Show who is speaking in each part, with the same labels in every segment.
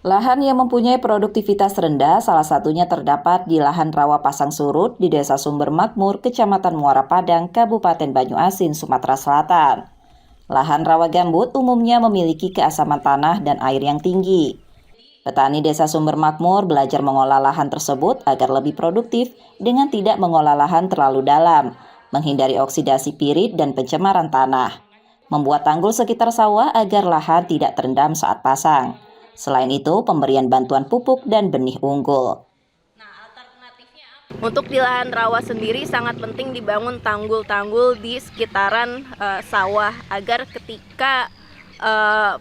Speaker 1: Lahan yang mempunyai produktivitas rendah salah satunya terdapat di lahan rawa pasang surut di Desa Sumber Makmur, Kecamatan Muara Padang, Kabupaten Banyuasin, Sumatera Selatan. Lahan rawa gambut umumnya memiliki keasaman tanah dan air yang tinggi. Petani Desa Sumber Makmur belajar mengolah lahan tersebut agar lebih produktif dengan tidak mengolah lahan terlalu dalam, menghindari oksidasi pirit dan pencemaran tanah, membuat tanggul sekitar sawah agar lahan tidak terendam saat pasang. Selain itu, pemberian bantuan pupuk dan benih unggul.
Speaker 2: Untuk di lahan rawa sendiri sangat penting dibangun tanggul-tanggul di sekitaran sawah agar ketika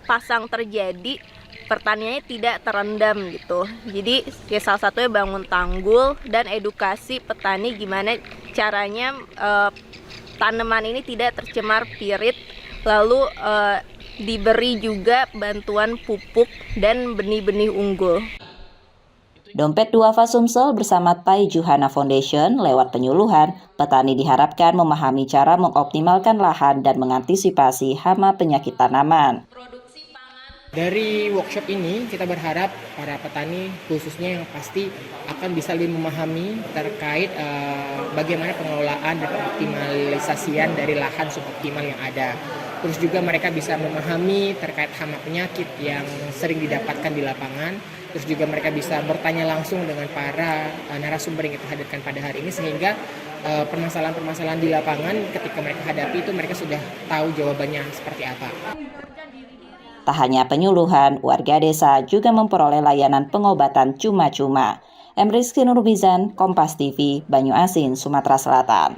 Speaker 2: pasang terjadi pertaniannya tidak terendam gitu. Jadi ya salah satunya bangun tanggul dan edukasi petani gimana caranya tanaman ini tidak tercemar pirit, lalu diberi juga bantuan pupuk dan benih-benih unggul.
Speaker 1: Dompet Duafa Sumsel bersama Tai Juhana Foundation lewat penyuluhan, petani diharapkan memahami cara mengoptimalkan lahan dan mengantisipasi hama penyakit tanaman.
Speaker 3: Dari workshop ini kita berharap para petani khususnya yang pasti akan bisa lebih memahami terkait bagaimana pengelolaan dan optimalisasian dari lahan suboptimal yang ada. Terus juga mereka bisa memahami terkait hama penyakit yang sering didapatkan di lapangan. Terus juga mereka bisa bertanya langsung dengan para narasumber yang kita hadirkan pada hari ini sehingga permasalahan-permasalahan di lapangan ketika mereka hadapi itu mereka sudah tahu jawabannya seperti apa.
Speaker 1: Tak hanya penyuluhan, warga desa juga memperoleh layanan pengobatan cuma-cuma. Rizky Nurbizan, Kompas TV, Banyuasin, Sumatera Selatan.